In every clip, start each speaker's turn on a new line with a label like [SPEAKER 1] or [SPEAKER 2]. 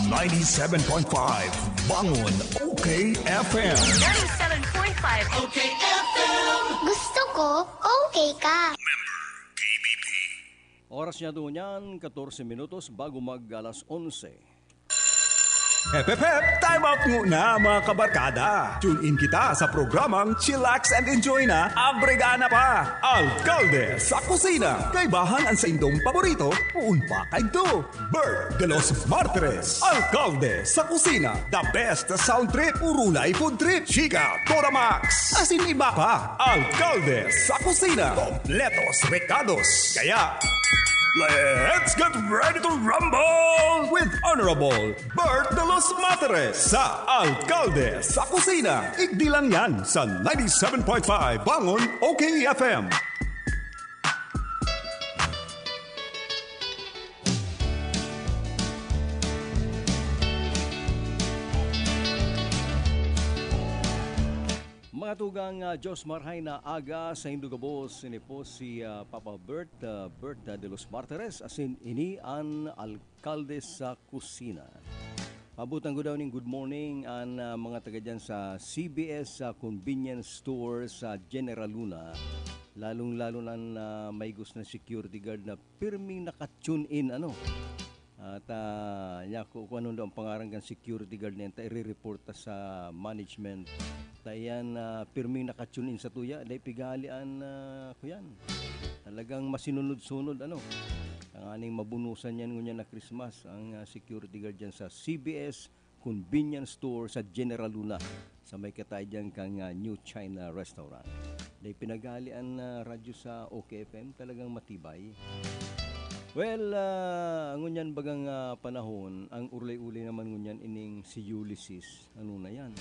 [SPEAKER 1] 97.5 Bangon OK FM.
[SPEAKER 2] 97.5 OK FM.
[SPEAKER 3] Gusto ko, okay ka.
[SPEAKER 4] Oras niya doon yan, 14 minutos bago mag alas 11.
[SPEAKER 1] Hep, time out muna mga kabarkada. Tune in kita sa programang Chillax and Enjoy na Abregana pa. Alcalde sa kusina. Kaibahan ang sa indong paborito, uun pa kay do. Bert de los Martires. Alcalde sa kusina. The best sound trip, urulay food trip. Chika, Tora Max. Asin iba pa. Alcalde sa kusina. Kompletos recados. Kaya, let's get ready to rumble with Honorable Bert de los Materes sa Alcalde sa Kusina. Igdi lang yan sa 97.5 Bangon OK FM.
[SPEAKER 4] Mga tugang Diyos Marhay na aga sa Indugabos, ini po si Papa Bert de los Martires, asin ini ang Alcalde sa Kusina. Pabutan ko daw ng good morning ang mga taga dyan sa CBS Convenience Store sa General Luna. Lalong-lalo na may gusto na security guard na pirming naka-tune in At kung ano daw ang pangarang kan security guard na yan, i-report sa management. Tayan pirming naka-tune in sa tuya, dahil pigalian ko yan. Talagang masinunod-sunod Ang aning mabunusan yan ngunyan na Christmas, ang security guard dyan sa CBS Convenience Store sa General Luna. Sa may katay dyan kang New China Restaurant. Dahil pinagalian radyo sa OKFM, talagang matibay. Well, ngunyan bagang panahon, ang urlay-ulay naman ngunyan ining si Ulysses. Ano na yan?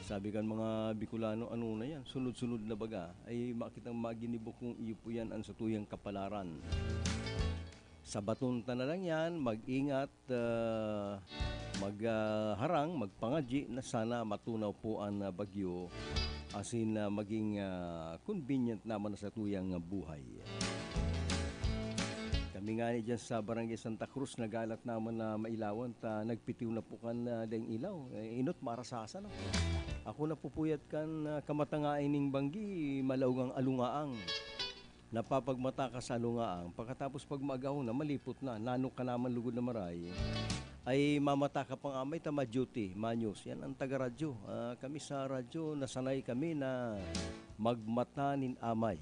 [SPEAKER 4] Sabi kan mga Bicolano, ano na yan? Sunod-sunod na baga. Ay makitang maginibok kung iyo po yan ang sa tuyang kapalaran. Sa batunta na lang yan, mag-ingat, magharang, magpangadji na sana matunaw po ang bagyo. Asin maging convenient naman sa tuyang buhay. Kami nga ni dyan sa Barangay Santa Cruz, nagalat naman na mailawan, nagpitiw na po kan deng ilaw. Inot marasasan. Ako na pupuyat kan kamatangain ning banggi, malawgang alungaang. Napapagmata ka sa alungaang, pagkatapos pag maagaw na, malipot na, nanok ka naman lugod na maray, ay mamata ka pang amay, tama duty, manyos. Yan ang taga-radyo. Kami sa radyo, nasanay kami na magmata nin amay.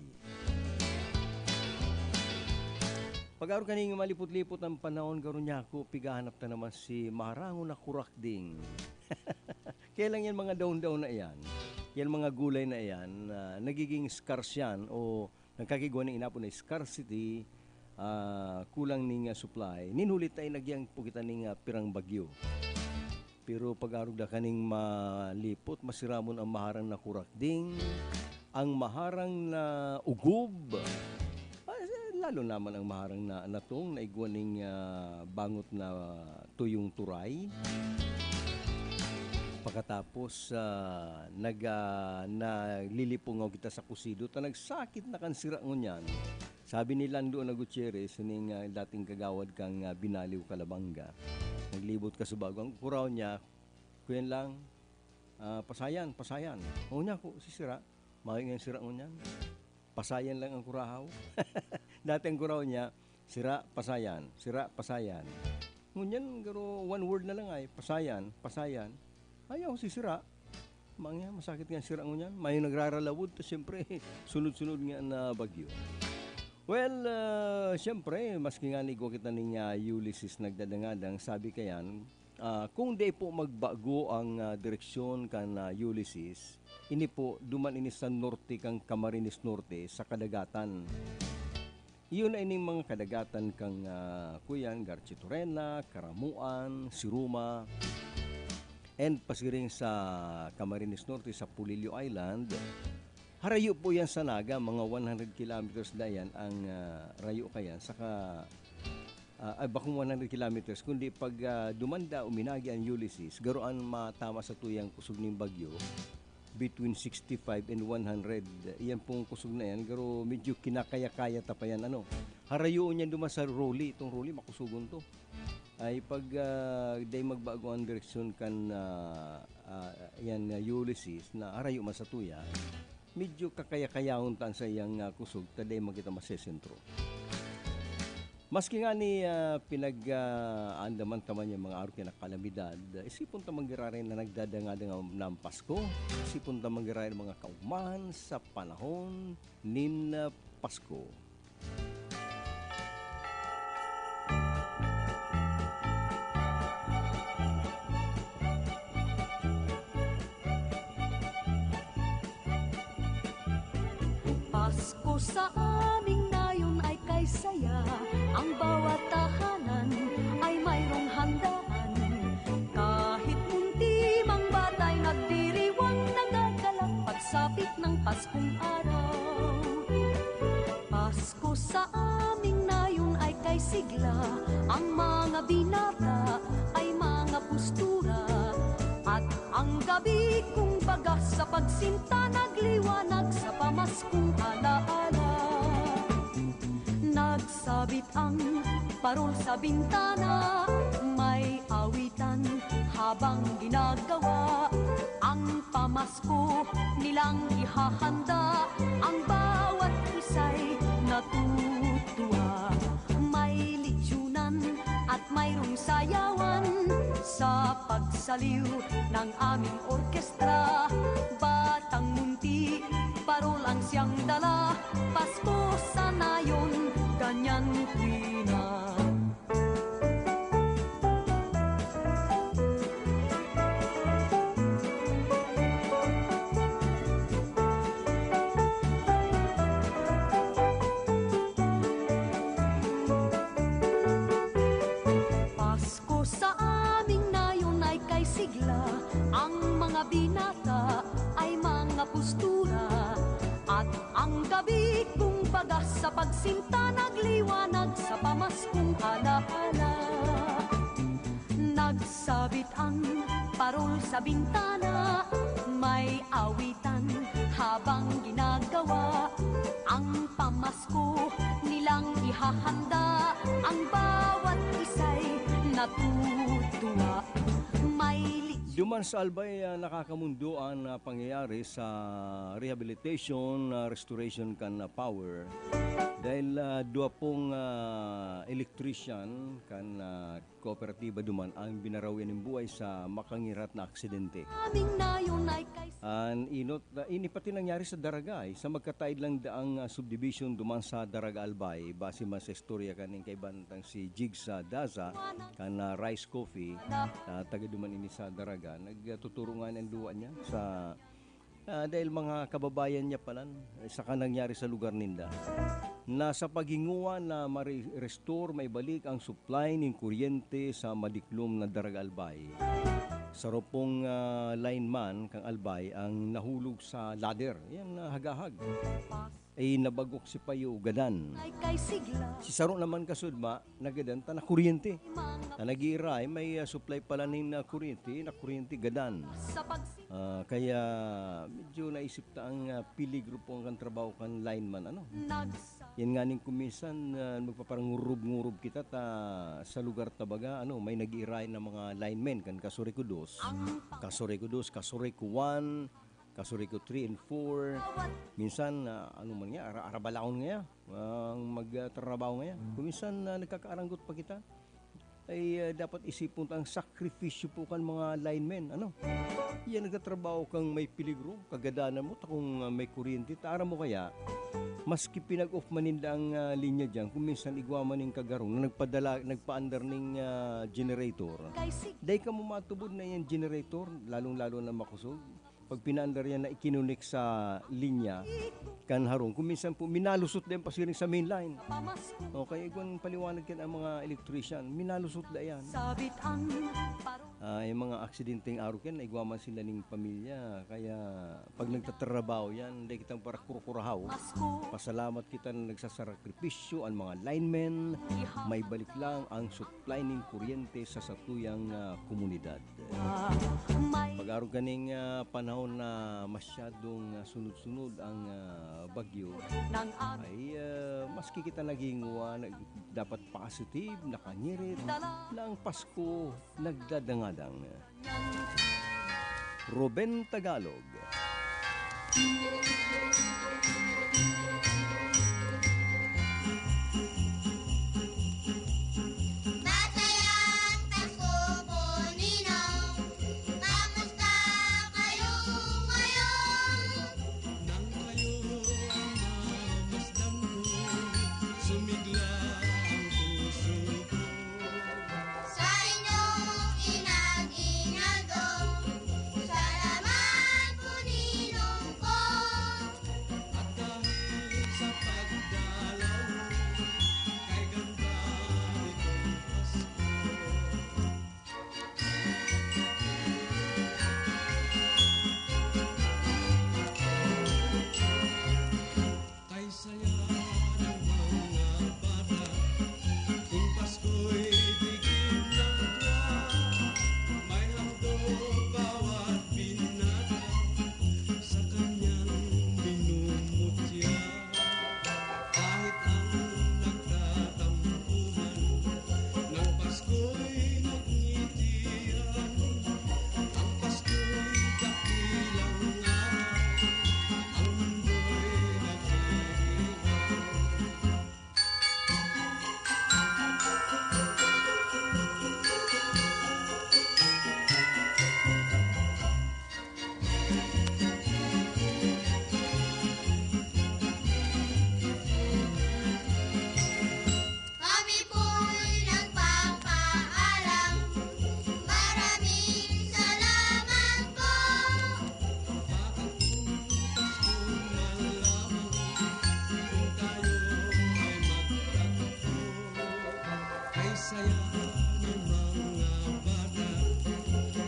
[SPEAKER 4] Pag-araw kaning malipot-lipot ang panahon, garo niya ako, pigahanap na naman si Marango na kurakding. Kailan yan mga daon-daon na yan, yan mga gulay na yan, nagiging scarce yan o nagkakigwa ng inapo na scarcity, kulang ning supply. Ninhulit tayo nagyang pugitan ning pirang bagyo. Pero pag-araw da kaning malipot, masiramon ang maharang na kurakding, ang maharang na ugob, lalo naman ang maharang na natong na igwaning bangot na tuyong turay. Pagkatapos naglilipungaw kita sa kusido, nagsakit na kan sira ngunyan. Sabi ni Lando na Gutierrez, sining dating kagawad kang Binaliw Kalabanga. Naglibot ka sa bago. Ang kuraw niya, kuyan lang, pasayan. O niya ko, si sira, makingin sira ngunyan. Pasayan lang ang kurahaw. Dati ang kuraw niya, sira, pasayan. Ngunyan, garo, one word na lang ay, pasayan. Ayaw si sira. Mangya, masakit nga sira ngunyan. May nagraralawod, siyempre, sunod-sunod nga na bagyo. Well, siyempre, maski nga nigo kita ning Ulysses nagdadangadang, sabi kayan, kung di po magbago ang direksyon kan Ulysses, ini po duman ini sa norte kang Camarines Norte sa kadagatan. Iyon ay ining mga kadagatan kang Kuyan, Garchitorena, Karamuan, Siruma, and pasiring sa Camarines Norte sa Pulilio Island. Harayo po yan sa Naga, mga 100 kilometers na yan ang rayo kayan. Saka, bakong 100 kilometers, kundi pag dumanda, uminagi ang Ulysses, garoan matama sa tuyang kusog ng bagyo, between 65 and 100. Iyan pong kusog na yan, pero medyo kinakaya-kaya tapayan. Harayoon yan duman sa Rolly. Itong Rolly, makusugon to. ay pag day magbago ang direksyon kan yan Ulysses na arayo masatuya, medyo kakaya-kayahon tan sa iyang kusog taday makita masesentro. Maski nga ni pinag-andaman taman yung mga araw na kalamidad, isipon tamang girarin na nagdadanga ng Pasko, isipon tamang girarin mga kauman sa panahon nin Pasko.
[SPEAKER 2] Pasko sa aming nayon ay kay saya. Ang bawat tahanan ay mayroong handaan. Kahit munti mang batay nagdiriwang nagagalak pagsapit ng Paskong araw. Pasko sa aming nayon ay kay sigla. Ang mga binata ay mga pustura. At ang gabi kung baga sa pagsinta nagliwanag sa pamaskong alaala. Nagsabit ang parol sa bintana, may awitan habang ginagawa. Ang pamasko nilang ihahanda, ang bawat isa'y natutuwa. May litsunan at mayroong sayawan sa pagsaliw ng aming orkestra. Batang munti, parol ang siyang dala, Pasko sa nayon, ganyan tuwina. Pasko sa aming nayon ay kay sigla. Ang mga binata ay mga pustura. At ang gabi kung baga sa pagsinta nagliwanag sa pamaskong alaala. Nagsabit ang parol sa bintana, may awitan habang ginagawa. Ang pamasko nilang ihahanda, ang bawat isa'y natutuwa. May
[SPEAKER 4] Duman sa Albay, nakakamundo ang pangyayari sa rehabilitation, restoration kan power. Dahil dua pong electrician kan kooperatiba duman ang binarawian ng buhay sa makangirat na aksidente.
[SPEAKER 2] aming nayon ay kay
[SPEAKER 4] Ini pati nangyari sa Daragay, sa magkataid lang daang subdivision duman sa Daraga Albay, base man sa istorya kaning kaibantang si Jigs Daza, kan Rice Coffee, taga duman ini sa Daraga, nagtuturungan ang luwa niya sa dahil mga kababayan niya palan sa kanangyari sa lugar ninda. Na sa paghinguan na ma-restore, may balik ang supply ng kuryente sa madiklom na Daraga Albay. Sa ropong lineman kang Albay ang nahulog sa ladder. Yan hagahag. Ay nabagok si Payo gadan.
[SPEAKER 2] kay sigla.
[SPEAKER 4] Si Saro naman kasudma nagadan ta na kuryente. Na nag-iiray may supply pala ning kuryente gadan.
[SPEAKER 2] Sa pagsinta
[SPEAKER 4] Kaya medyo naisip ta ang pili grupo ang trabaho kan lineman ano. Yan nga ning kuminsan magpaparang ngurub kita ta sa lugar tabaga ano may nag-iiray na mga linemen kan Kasuriko 2, Kasuriko 1, Kasuriko 3 and 4. Minsan ano man nga arabalaon nga ang magtrabaho nga. Kuminsan nagkakaaranggot pa kita ay dapat isipon ang sakripisyo po kan mga linemen ano. Yan nagtatrabaho kang may peligro kagadanan mo ta kung may kuryente tara mo kaya maski pinag-off maninda ang linya diyan kung minsan igwa man ning kagarong na nagpaandar ning generator.
[SPEAKER 2] kay sigla.
[SPEAKER 4] Dahil ka mo matubod na yung generator, lalong-lalo na makusog. Pag pinandar yan na ikinunik sa linya, kan harong. Kung minsan po, minalusot din pasiring sa main line.
[SPEAKER 2] Pamasko
[SPEAKER 4] Okay, kung paliwanag yan ang mga electrician, minalusot na yan.
[SPEAKER 2] sabit ang parol.
[SPEAKER 4] Yung mga aksidenteng araw yan, naigwaman sila ng pamilya. Kaya pag nagtatrabaho yan, hindi kitang para kurukurahaw.
[SPEAKER 2] Pasko
[SPEAKER 4] Pasalamat kita na nagsasakripisyo ang mga linemen. May balik lang ang supply ng kuryente sa satuyang komunidad.
[SPEAKER 2] may
[SPEAKER 4] Pag-araw kaning panahon panahon na masyadong sunod-sunod ang bagyo,
[SPEAKER 2] ng
[SPEAKER 4] ay maski kita naging dapat positive, nakangirit, na ang Pasko nagdadangadang. Ruben Tagalog.
[SPEAKER 3] Masayang Pasko po, Ninong. Kamusta kayo ngayon?
[SPEAKER 5] Nang kayo ang mamasdan ko, sumigla ang puso ko.
[SPEAKER 3] Sa inyong inag-inaldo, salamat po, Ninong ko.
[SPEAKER 5] At dahil sa pagdalaw, kay ganda nitong Pasko. Kay saya ng mga bata, kung Pasko'y bigin ng tuwa, may handog bawat binata sa kanyang minumutya. Kahit ang nagtatampuhan ng Pasko'y nagngitian, ang Pasko'y dakilang araw, ang mundo'y nagdiriwang.
[SPEAKER 3] Kami po'y nagpapaalam. Maraming salamat po.
[SPEAKER 5] Bakit kung Pasko na lamang, kung tayo ay magtatagpo, kay saya ng mga bata,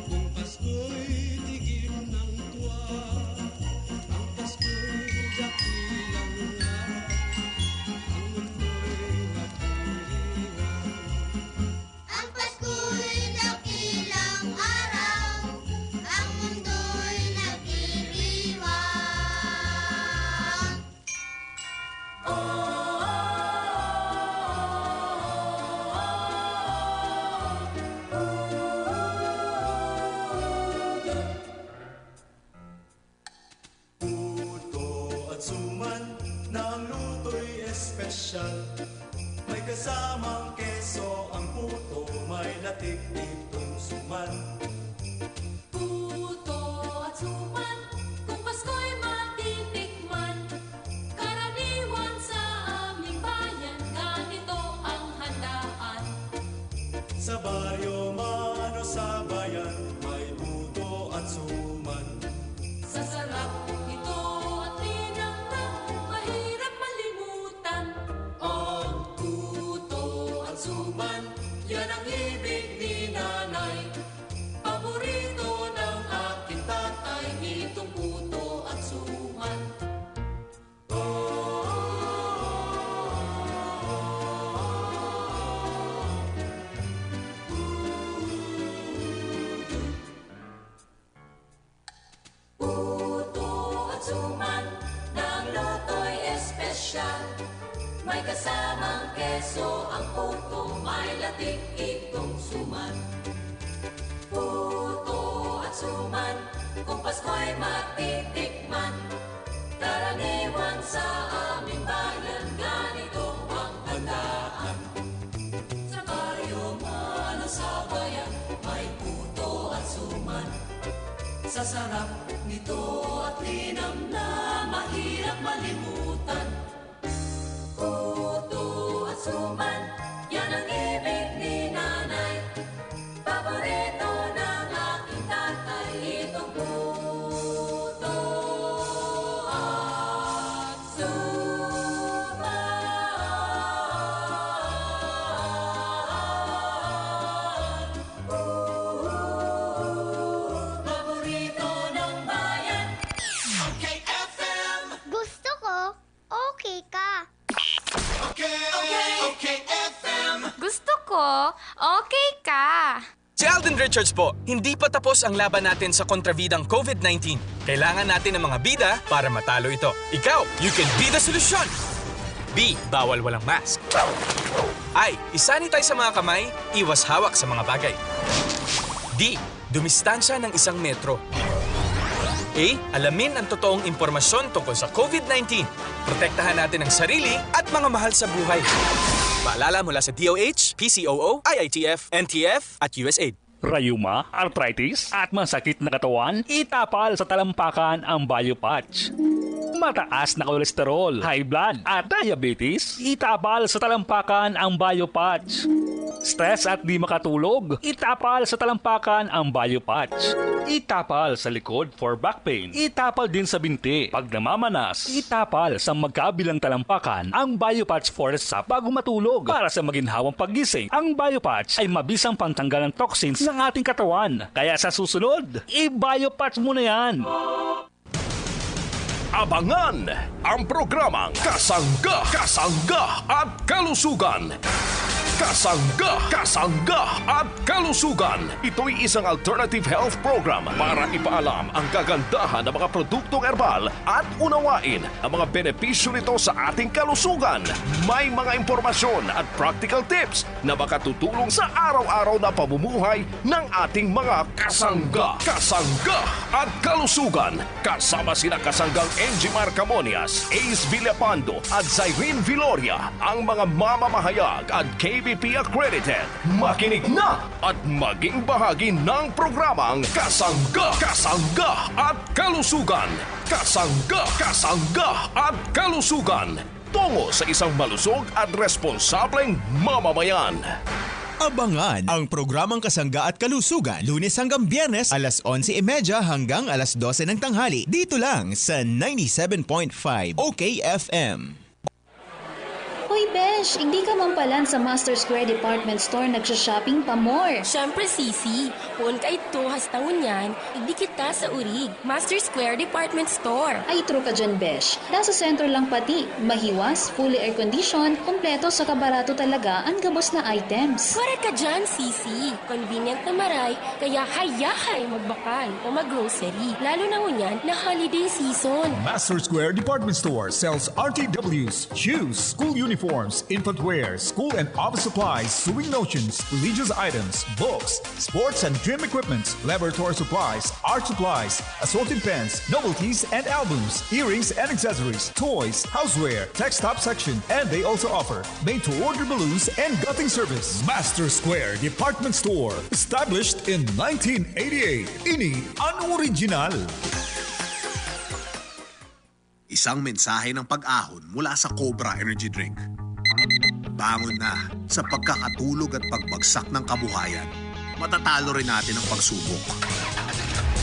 [SPEAKER 5] kung Pasko'y tigim ng tuwa, ang Pasko'y dakilang araw, ang mundo'y nagdiriwang.
[SPEAKER 3] Ang Pasko'y dakilang araw, ang mundo'y nagdiriwang.
[SPEAKER 6] Puto at suman na ang luto'y espesyal. May kasamang keso ang puto, may latik itong suman.
[SPEAKER 7] Puto at suman, kung Pasko'y matitikman. Karaniwan sa aming bayan, ganito ang handaan.
[SPEAKER 6] Sa baryo man o sa bayan, may puto at suman.
[SPEAKER 7] Sa sarap nito at tinamnam, mahirap malimutan. Ang puto at suman, yan ang ibig ni nanay. Paborito ng aking tatay, itong puto at suman. Puto at suman, ng luto'y espesyal. May kasamang keso ang puto, may latik itong suman. Puto at suman, kung Pasko'y matitikman. Karaniwan sa aming bayan, ganito ang handaan. Sa baryo man o sa bayan, may puto at suman. Sa sarap nito at linam na mahirap malimutan. Puto at suman, yan ang ibig ni nanay. Paborito ng aking tatay, itong puto at suman. Paborito ng bayan.
[SPEAKER 3] Gusto ko, okay ka.
[SPEAKER 8] Gusto ko, okay ka.
[SPEAKER 1] Challenge
[SPEAKER 8] Sheldon Richards po, hindi pa tapos ang laban natin sa kontrabidang COVID-19. Kailangan natin ng mga bida para matalo ito. Ikaw, you can be the solution! B. Bawal walang mask. I. Isanitize sa mga kamay, iwas hawak sa mga bagay. D. Dumistansya ng 1 metro. A. Alamin ang totoong impormasyon tungkol sa COVID-19. Protektahan natin ang sarili at mga mahal sa buhay. Paalala mula sa DOH, PCOO, IITF, NTF at USAID.
[SPEAKER 9] Rayuma, arthritis, at masakit na katawan, itapal sa talampakan ang Biopatch. Mataas na kolesterol, high blood, at diabetes, itapal sa talampakan ang Biopatch. Stress at di makatulog, itapal sa talampakan ang Biopatch. Itapal sa likod for back pain, itapal din sa binti. Pag namamanas, itapal sa magkabilang talampakan ang Biopatch Forest Sap bago matulog. Para sa maginhawang paggising, ang Biopatch ay mabisang pantanggal ng toxins ng ating katawan. Kaya sa susunod, i-Biopatch mo na yan.
[SPEAKER 10] Abangan ang programang Kasangga, Kasangga at Kalusugan. Kasangga, Kasangga at Kalusugan. Ito'y isang alternative health program para ipaalam ang kagandahan ng mga produktong herbal at unawain ang mga benepisyo nito sa ating kalusugan. May mga impormasyon at practical tips na makatutulong sa araw-araw na pamumuhay ng ating mga kasangga. Kasangga at Kalusugan. Kasama sina kasanggang Angie Marcamonias, Ace Villapando at Cyrene Viloria, ang mga mamamahayag at KBP accredited. Makinig na at maging bahagi ng programang Kasangga, Kasangga at Kalusugan. Kasangga, Kasangga at Kalusugan. Tungo sa isang malusog at responsableng mamamayan.
[SPEAKER 11] Abangan ang programang Kasangga at Kalusugan Lunes hanggang Biyernes alas 11:30 hanggang alas 12 ng tanghali dito lang sa 97.5 OKFM.
[SPEAKER 12] Hoy Besh, hindi ka mampalan sa Master Square Department Store nagsha-shopping pa more.
[SPEAKER 13] Siyempre, Sisi. Puon ka ito has taon yan, hindi kita sa urig. Master Square Department Store.
[SPEAKER 12] Ay, true ka dyan, Besh. Nasa sentro lang pati. Mahiwas, fully air-conditioned, kompleto sa kabarato talaga ang gabos na items.
[SPEAKER 13] Correct ka dyan, Sisi. Convenient na maray, kaya hayahay magbakal o mag-grocery. Lalo na ngunyan na holiday season.
[SPEAKER 1] Master Square Department Store sells RTWs, shoes, school uniforms, infant wear, school and office supplies, sewing notions, religious items, books, sports and gym equipment, laboratory supplies, art supplies, assorted pens, novelties and albums, earrings and accessories, toys, houseware, tech-top section, and they also offer made-to-order balloons and gutting service. Master Square Department Store, established in 1988. Ini ang original.
[SPEAKER 14] Isang mensahe ng pag-ahon mula sa Cobra Energy Drink. Bangon na sa pagkakatulog at pagbagsak ng kabuhayan. Matatalo rin natin ang pagsubok.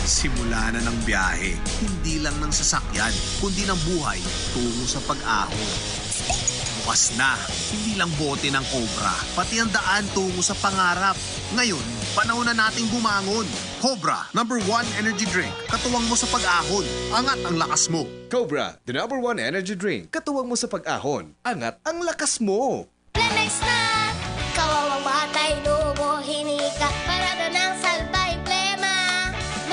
[SPEAKER 14] Simula na ng biyahe, hindi lang ng sasakyan, kundi ng buhay tungo sa pag-ahon. Bukas na, hindi lang bote ng Cobra, pati ang daan tungo sa pangarap. Ngayon, panahon na nating bumangon. Cobra, #1 energy drink. Katuwang mo sa pag-ahon. Angat ang lakas mo.
[SPEAKER 15] Cobra, the #1 energy drink. Katuwang mo sa pag-ahon. Angat ang lakas mo.
[SPEAKER 3] Plemex na! Kawawang batay, lubo, hinika. Parada ng salbay, plema.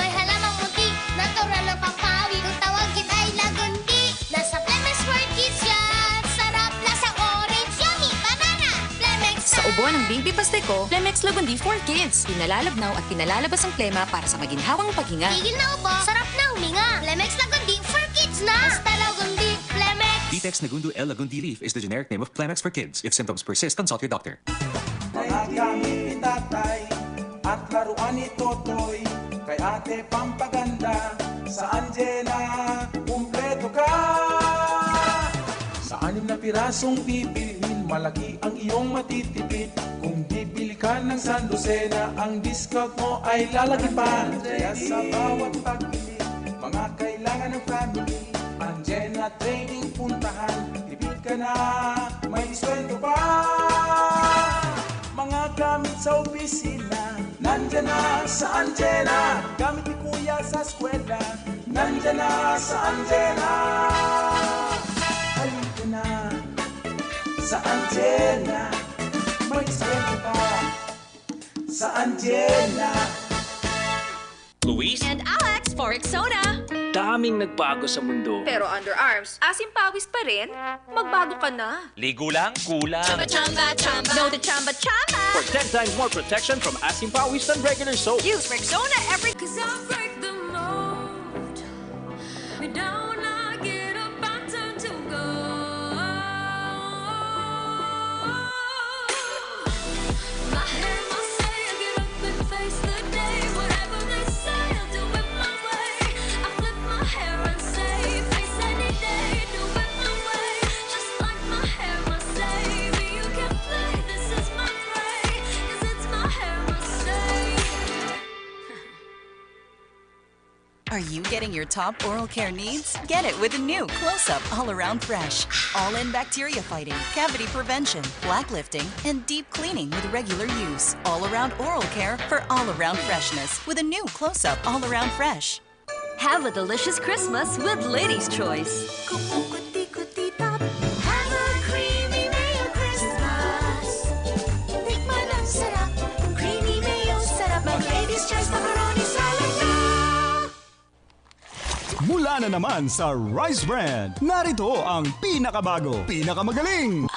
[SPEAKER 3] May halamang munti, natural ng pampawi. Kung tawagin ay lagundi. Nasa Plemex World Kids yan. Sarap, lasa orange, yummy, banana. Plemex na!
[SPEAKER 16] Sa ubo ng Baby Pasteco, Plemex Lagundi for Kids. Pinalalabnaw at pinalalabas ang plema para sa maginhawang paghinga.
[SPEAKER 3] Tigil na ubo, sarap na huminga. Plemex Lagundi for Kids na! Basta Lagundi, Plemex!
[SPEAKER 17] Vitex Nagundu L. Lagundi Leaf is the generic name of Plemex for kids. If symptoms persist, consult your doctor.
[SPEAKER 18] Mga gamit ni tatay at laruan ni Totoy kay ate pampaganda sa Anjena, kumpleto ka. Sa 6 na pirasong bibilhin, malaki ang iyong matitipid. Kung bibili ka ng sandosena, ang discount mo ay lalagipan. Kaya sa bawat pagbili, mga kailangan ng family, Anjena Trading puntahan. Tipid ka na, may sweldo pa. Mga gamit sa opisina, nandyan na sa Anjena. Gamit ni kuya sa eskwela, nandyan na sa Anjena. Halika na sa Anjena, may sweldo pa. Sa sa Angela.
[SPEAKER 19] Luis?
[SPEAKER 16] And Alex for Rexona.
[SPEAKER 19] Daming nagbago sa mundo.
[SPEAKER 16] Pero underarms, asim pawis pa rin. Magbago ka na.
[SPEAKER 19] Ligo lang, kulang.
[SPEAKER 16] Chamba, chamba, chamba. No to chamba, chamba.
[SPEAKER 19] For 10 times more protection from asim pawis than regular soap.
[SPEAKER 16] Use Rexona every...
[SPEAKER 7] Cause I break the mold. Me down, I get up, I turn to gold. My hair must say, I get up and face the day. Whatever they say, I'll do it my way. I flip my hair and say, face any day, do it my way. Just like my hair must say, me you can play, this is my prey. Cause it's my hair must say.
[SPEAKER 20] Are you getting your top oral care needs? Get it with a new Close-Up All-Around Fresh. All-in bacteria fighting, cavity prevention, plaque lifting, and deep cleaning with regular use. All-around oral care for all-around freshness with a new Close-Up All-Around Fresh.
[SPEAKER 2] Have a delicious Christmas with Lady's Choice.
[SPEAKER 7] Have a creamy mayo Christmas. Tikman ang sarap. Creamy mayo sarap. Mag Lady's Choice macaroni salad na.
[SPEAKER 1] Mula na naman sa Rice Brand, narito ang pinakabago, pinakamagaling,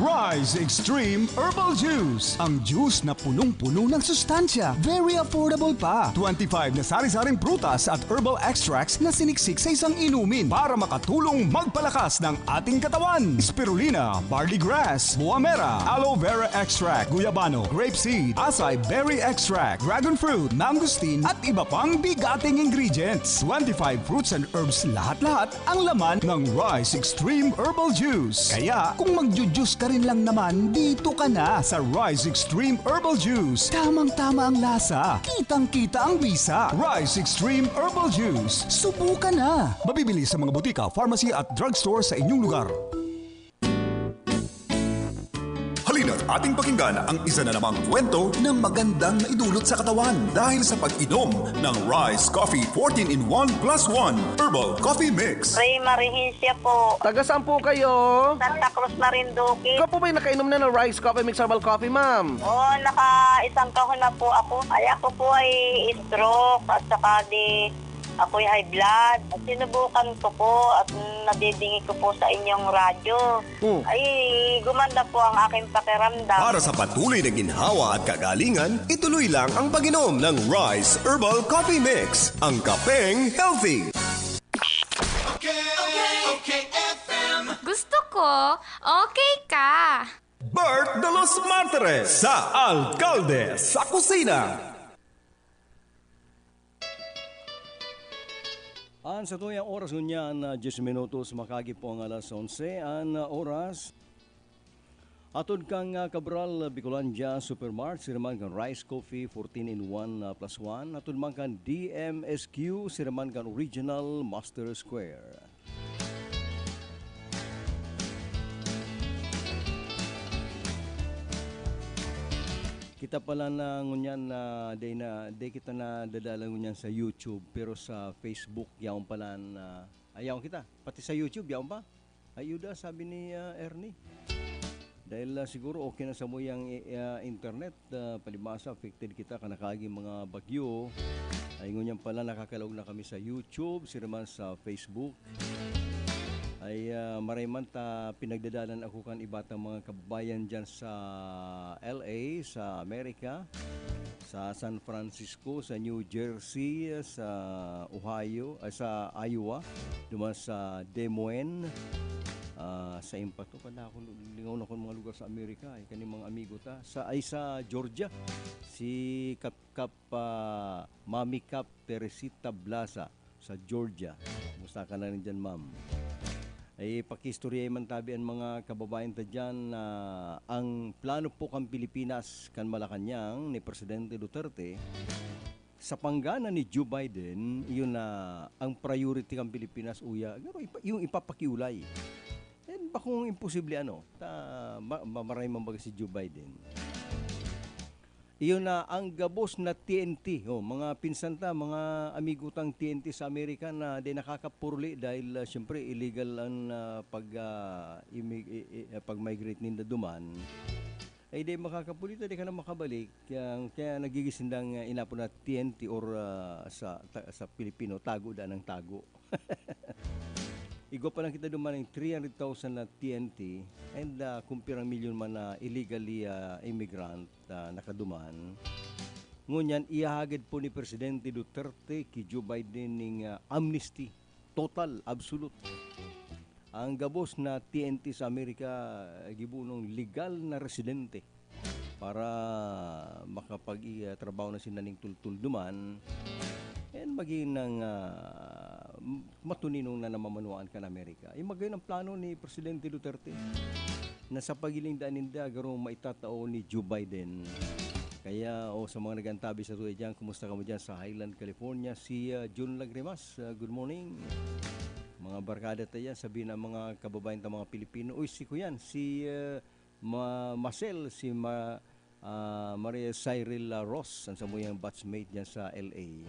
[SPEAKER 1] Rice Extreme Herbal Juice. Ang juice na punong-puno ng sustansya. Very affordable pa. 25 na sari-saring prutas at herbal extracts na siniksik sa isang inumin para makatulong magpalakas ng ating katawan. Spirulina, barley grass, buwa mera, aloe vera extract, guyabano, grape seed, acai berry extract, dragon fruit, mangosteen at iba pang bigating ingredients. 25 fruits and herbs lahat-lahat ang laman ng Rice Extreme Herbal Juice. Kaya kung magjujuice ka rin lang naman, dito ka na sa Rice Extreme Herbal Juice. Tamang-tama ang lasa. Kitang-kita ang bisa. Rice Extreme Herbal Juice. Subukan na. Mabibili sa mga butika, pharmacy at drugstore sa inyong lugar. Halina't ating pakinggan ang isa na namang kwento ng magandang naidulot sa katawan dahil sa pag-inom ng Rice Coffee 14-in-1 plus 1 Herbal Coffee Mix.
[SPEAKER 21] Ray Marihincia po.
[SPEAKER 22] Taga saan po kayo?
[SPEAKER 21] Santa Cruz, Marinduque.
[SPEAKER 22] Ikaw po ba yung nakainom na ng Rice Coffee Mix Herbal Coffee, ma'am?
[SPEAKER 21] Oo, naka-isang kahon na po ako. Ay, ako po ay stroke at saka ako'y high blood. At sinubukan ko po at nadidingi ko po sa inyong radyo. Ay, gumanda po ang aking pakiramdam.
[SPEAKER 10] Para sa patuloy na ginhawa at kagalingan, ituloy lang ang pag-inom ng Rice Herbal Coffee Mix. Ang kapeng healthy.
[SPEAKER 7] Okay, FM.
[SPEAKER 13] Gusto ko, okay ka.
[SPEAKER 1] Bert de los Martires sa Alcalde sa Kusina.
[SPEAKER 4] An sa tuyang oras ngunyan, 10 minutos makagi po ang alas 11. An oras, atod kang Cabral Bicolandia Supermart, siraman kang Rice Coffee 14-in-1 plus 1. Atod man kang DMSQ, siraman kang Original Master Square. Kita pala na ngunyan day kita na dadala ngunyan sa YouTube pero sa Facebook yaon pala na ayaw kita pati sa YouTube yaon pa ayuda sabi ni Ernie dahil siguro okay na sa mo yung internet palibasa affected kita kanakagi mga bagyo ay ngunyan pala nakakalog na kami sa YouTube siraman sa Facebook ay marayman ta pinagdadalan ako kan ibatang mga kababayan dyan sa LA, sa Amerika, sa San Francisco, sa New Jersey, sa Ohio, sa Iowa, duman sa Des Moines, sa Impato, pala ako lingaw na mga lugar sa Amerika, ay kaning mga amigo ta, sa Georgia, si Mami Cap Teresita Blasa sa Georgia. Kumusta ka na rin dyan, ma'am? Ay pakistorya man tabi ang mga kababayan ta dyan na ang plano po kang Pilipinas kan Malacanang ni Presidente Duterte sa panggana ni Joe Biden yun na ang priority kang Pilipinas uya yung ipapakiulay and ba kung imposible mamaray man baga si Joe Biden iyon na ang gabos na TNT, mga pinsanta, mga amigutang TNT sa Amerika na di nakakapurli dahil siyempre illegal ang pag-migrate ninda duman. ay di makakapulito, di ka na makabalik. Kaya nagigisindang inapo na TNT or sa Pilipino, tago da ng tago. Igo pa lang kita duman ng 300,000 na TNT and kumpirang milyon man na illegally immigrant nakaduman. Ngunyan, iahagid po ni Presidente Duterte kay Joe Biden ng amnesty, total, absolute. Ang gabos na TNT sa Amerika, gibunong legal na residente para makapag-trabaho na sinaning tultulduman and maging ng matuninong na namamanuan ka na Amerika. Ay magayon ang plano ni Presidente Duterte na sa pagiling daan ninda garong maitatao ni Joe Biden. Kaya sa mga nagantabi sa tuwi dyan, kumusta ka mo dyan sa Highland, California? Si June Lagrimas, good morning. Mga barkada tayo, sabihin ng mga kababayan ng mga Pilipino, uy, si Kuyan, si Marcel, si Maria Cyril Ross, ang sa mo yung batchmate dyan sa LA.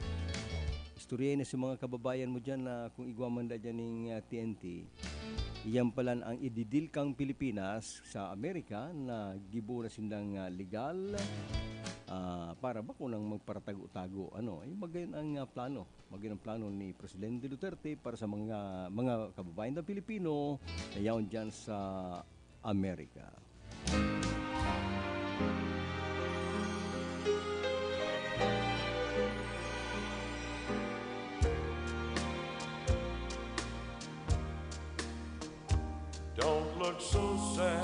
[SPEAKER 4] Istorya na si mga kababayan mo dyan na kung igwamanda dyan ng TNT, iyan pala ang ididil kang Pilipinas sa Amerika na gibo na sindang legal para ba kung nang magparatago-tago. Magayon ang plano. Magayon ang plano ni Presidente Duterte para sa mga kababayan ng Pilipino na yaon dyan sa Amerika.
[SPEAKER 5] Don't look so sad.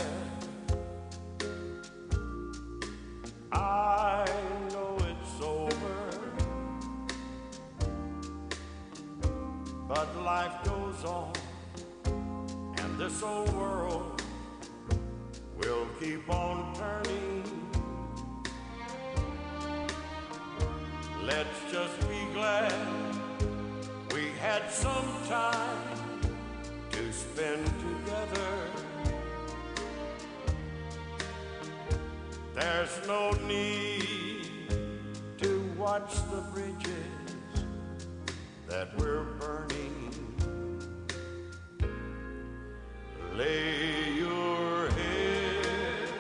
[SPEAKER 5] I know it's over, but life goes on, and this old world will keep on turning. Let's just be glad we had some time to spend together. There's no need to watch the bridges that we're burning. Lay your head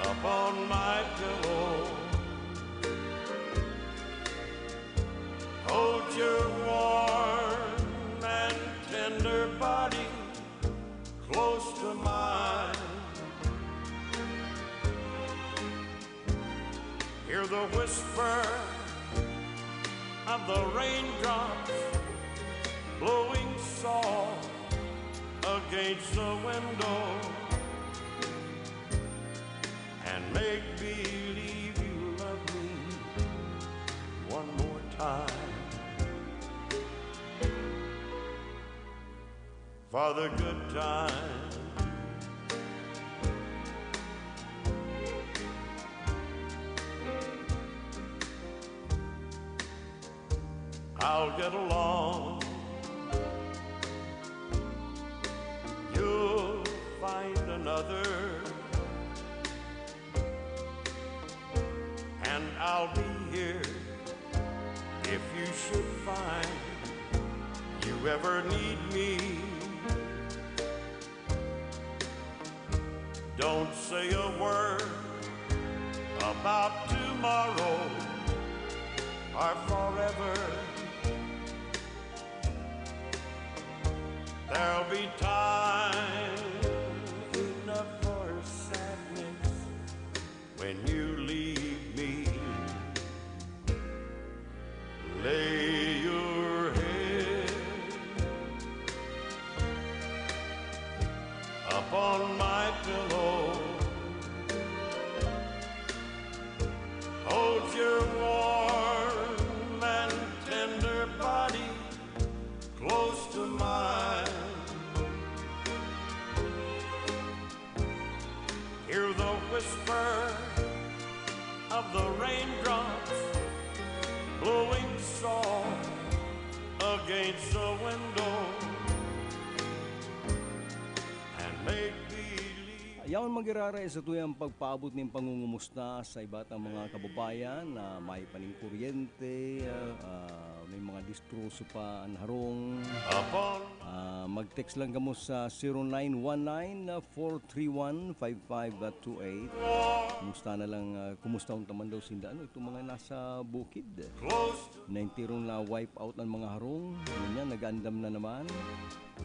[SPEAKER 5] upon my pillow. Hold your warm and tender body close to mine. Hear the whisper of the raindrops blowing soft against the window, and make believe you love me one more time. For the good time. I'll get along. You'll find another, and I'll be here if you should find you ever need me. Don't say a word about tomorrow or forever. There'll be time enough for sadness when you leave me. Lay your head upon my pillow. Hold your warm and tender body close to mine. Hear the whisper of the raindrops blowing soft against the window, and make believe.
[SPEAKER 4] Yaon magirara sa tuyang pagpaabot ng pangungumusta sa iba't ang mga kababayan na may paning kuryente, may mga distroso pa ang harong. Mag-text lang kamo sa 0919-431-5528. Kumusta na lang, kumusta ang taman daw sinda, itong mga nasa bukid. Naintirong na wipe out ang mga harong. Yun yan, nag-andam na naman.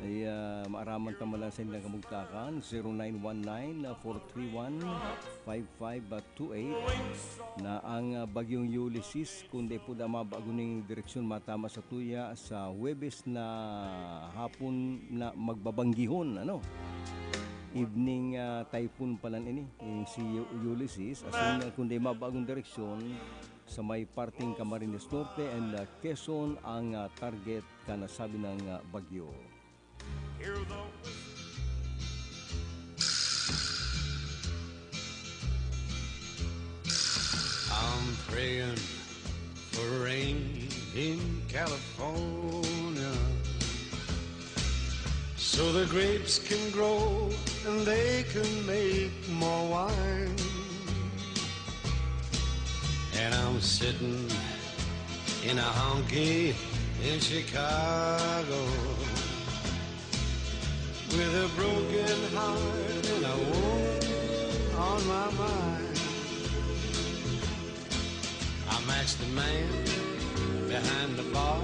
[SPEAKER 4] Ay maaraman ka mala sa ilang kamugtakan 0919-431-5528 na ang bagyong Ulysses kundi po na mabaguning direksyon matama sa tuya sa Huwebes na hapon na magbabanggihon evening typhoon pala ini si Ulysses asin kundi mabagong direksyon sa may parting Camarines Norte and Quezon ang target kanasabi ng bagyo.
[SPEAKER 5] Hear the
[SPEAKER 6] I'm praying for rain in California so the grapes can grow and they can make more wine. And I'm sitting in a honky in Chicago with a broken heart and a wound on my mind. I matched the man behind the bar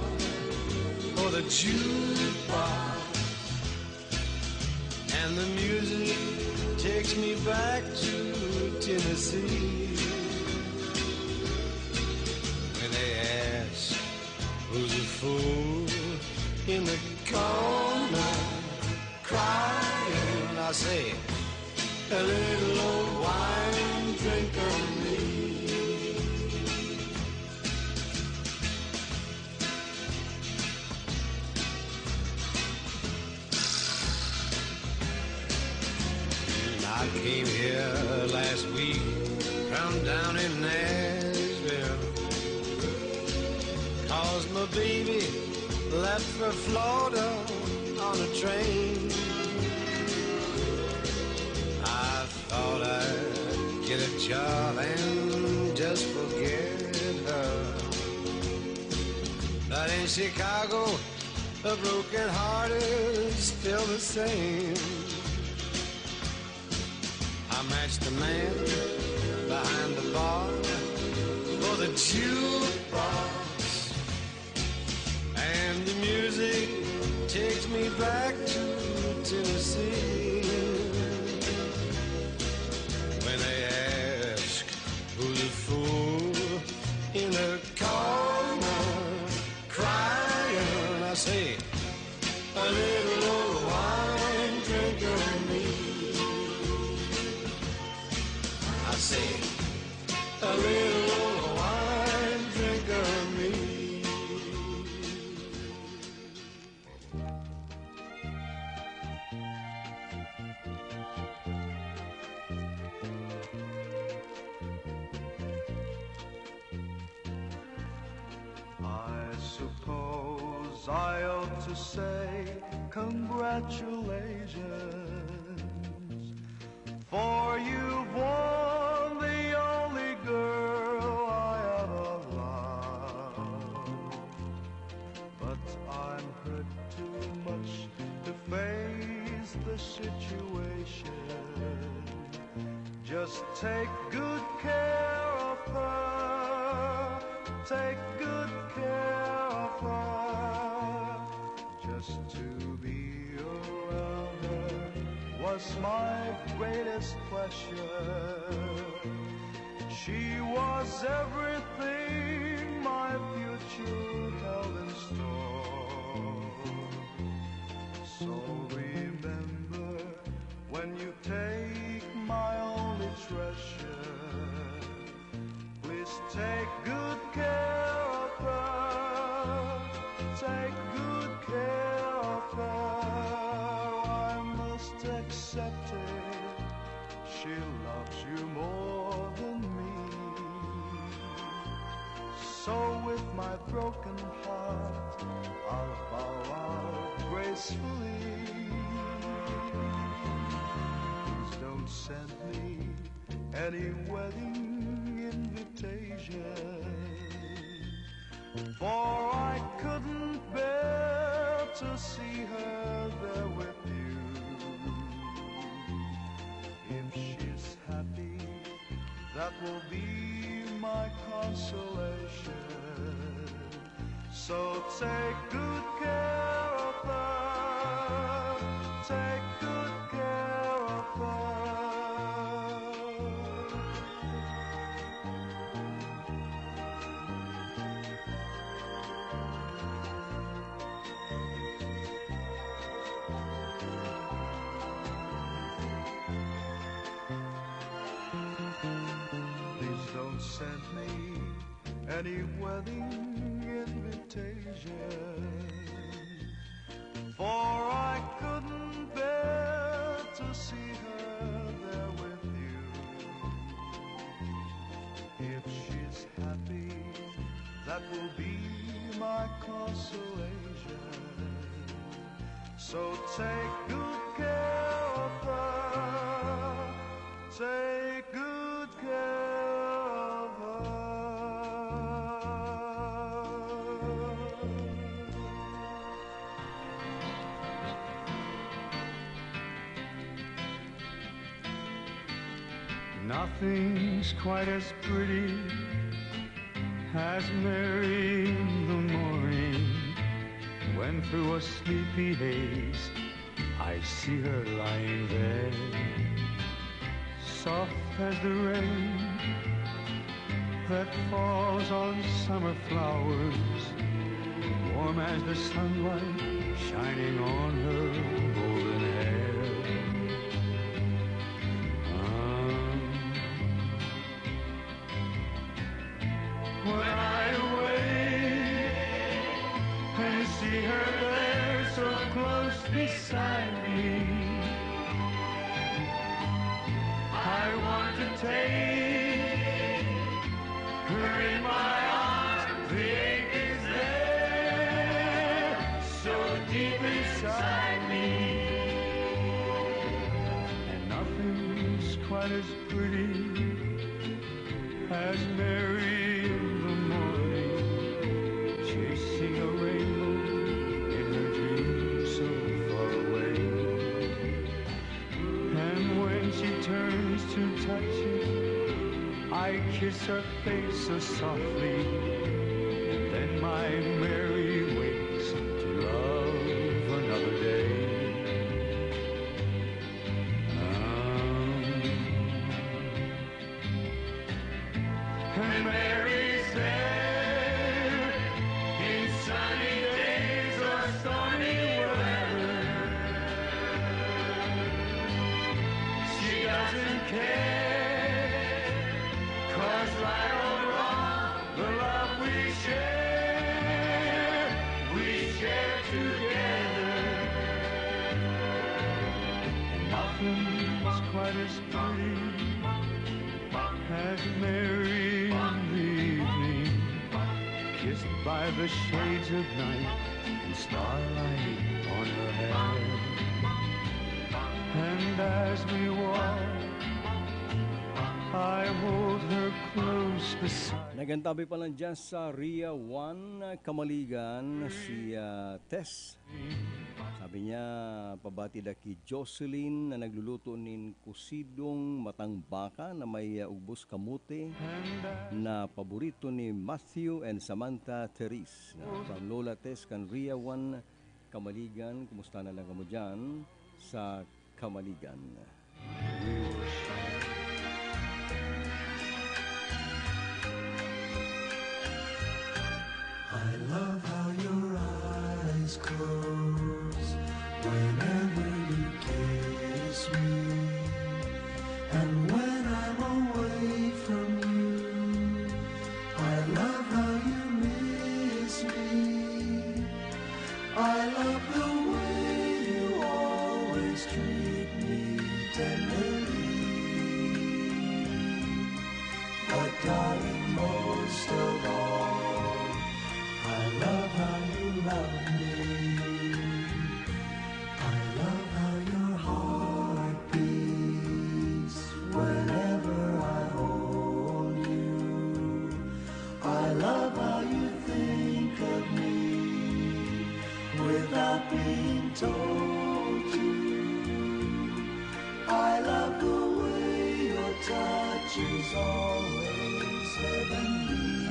[SPEAKER 6] or the jukebox, and the music takes me back to Tennessee. When they ask who's a fool in the corner crying, I say, a little old wine drinker me. I came here last week from down in Nashville, 'cause my baby left for Florida on a train. I thought I'd get a job and just forget her, but in Chicago a broken heart is still the same. I matched the man behind the bar for the jukebox, and the music takes me back to Tennessee. When they ask who's a fool in the corner crying, I say, a little old wine drinker me. I say, a little old wine drinker me.
[SPEAKER 8] I suppose I ought to say congratulations, for you've won the only girl I ever loved. But I'm hurt too much to face the situation. Just take good care of her. Take good care of her. Just to be around her was my greatest pleasure. She was everything my future held in store. So remember, when you take my only treasure, please take good care of her. Take good care of her. I must accept it. She loves you more than me. So with my broken heart, I'll bow out gracefully. Please don't send any wedding invitation, for I couldn't bear to see her there with you. If she's happy, that will be my consolation. So take good care of her, take good care of her. Please don't send me any wedding invitation, for I couldn't bear to see her there with you. If she's happy, that will be my consolation. So take good care of her, take good care of her. Nothing's quite as pretty as Mary in the morning, when through a sleepy haze I see her lying there, soft as the rain that falls on summer flowers, warm as the sunlight shining on her golden hair. When I awake and see her there so close beside me, I want to take her in my arms. The ache is there, so deep inside me, and nothing's quite as pretty as Mary in the morning, chasing a rainbow in her dreams so far away. And when she turns to touch it, I kiss her face so softly, and then my Mary wakes to love another day. And Mary's there in sunny days or stormy weather. She doesn't care, 'cause right or wrong, the love we share together. And nothing's quite as pretty as Mary in the evening, kissed by the shades of night and starlight on her hair. And as we walk, I hold her close beside.
[SPEAKER 4] Nagantabi pa lang dyan sa Ria 1 Kamaligan si Tess. Sabi niya, pabati da ki Jocelyn na nagluluto nin kusidong matang baka na may ubos kamote na paborito ni Matthew and Samantha Therese. From Lola Tess kan Ria 1 Kamaligan, kumusta na lang mo dyan sa Kamaligan?
[SPEAKER 9] I love how your eyes close whenever you kiss me, and when I'm away from you, I love how you miss me. I love the way you always treat me tenderly, but darling, most of all, I love how you love me. I love how your heart beats whenever I touch is always heavenly.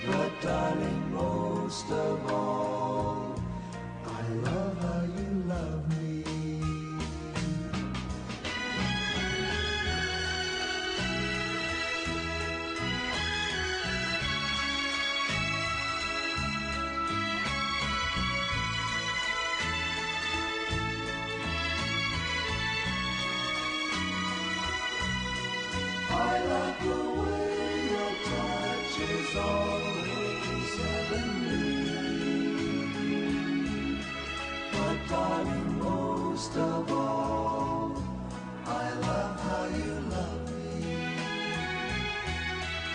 [SPEAKER 9] But darling, most of all, I love how you love me. I love the way your touch is always heavenly. But darling, most of all, I love how you love me.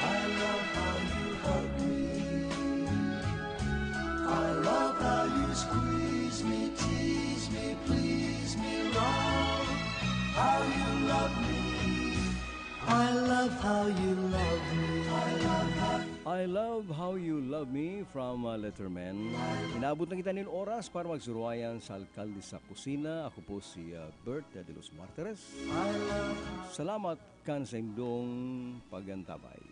[SPEAKER 9] I love how you hug me. I love how you squeeze me, tease me, please me, love how you love me. I love how you love me.
[SPEAKER 4] I Love How You Love Me from Letterman. Inabot na kita ng oras para magsuruayan sa alkalde sa kusina. Ako po si Bert de los Martires. Salamat kan sa imdong pagantabay.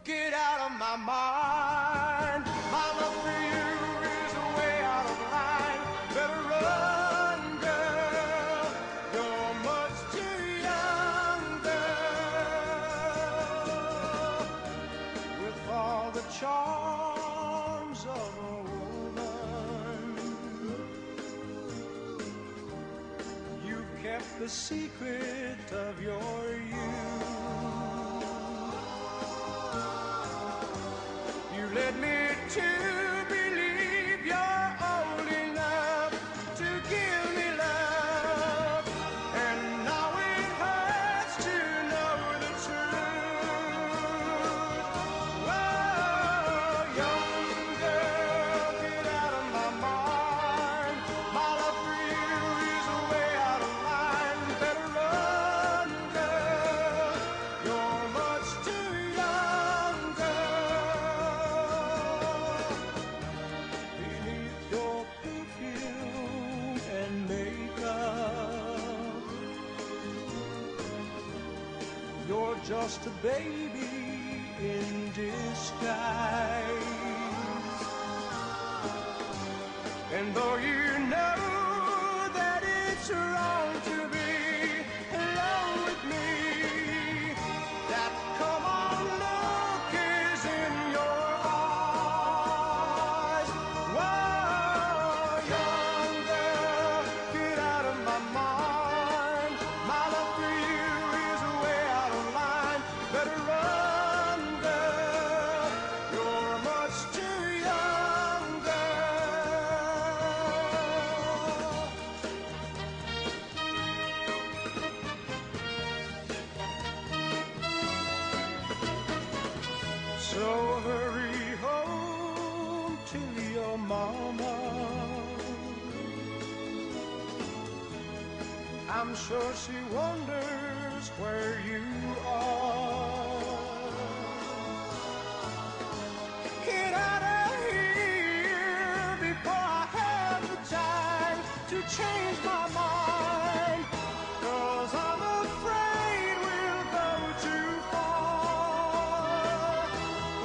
[SPEAKER 5] Get out of my mind. My love for you is way out of line. Better run, girl. You're much too young, girl. With all the charms of a woman, you've kept the secret of your youth. Led me to believe you're old enough to give me love, and now it hurts to know the truth. Whoa, young girl, get out of my mind. My love for you is way out of line. Better run, girl. You're much too young, girl. Your perfume and makeup, you're just a baby in disguise. And though you know that it's wrong to be alone with me, that come on look is in your eyes. Whoa, young girl, get out of my mind. My love for you is way out of line. Better run, girl. You're much too young, girl. So hurry home to your mama. I'm sure she wonders where you are. Get out of here before I have the time to change my mind, 'cause I'm afraid we'll go too far.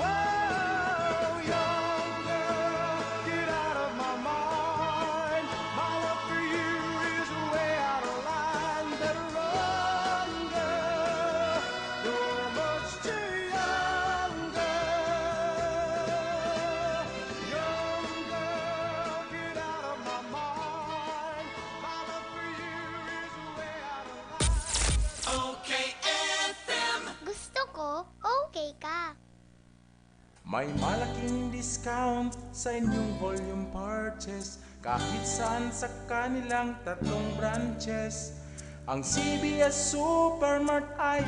[SPEAKER 5] Whoa, young girl, get out of my mind. My love for you is way out of line. Better run, girl. You're much too young, girl. Young girl, get out of my mind. My love for you is way out of line.
[SPEAKER 18] Okay, FM.
[SPEAKER 3] Gusto ko, okay ka.
[SPEAKER 18] May malaking discount sa inyong volume purchase kahit saan sa kanilang 3 branches. Ang CBS Supermart ay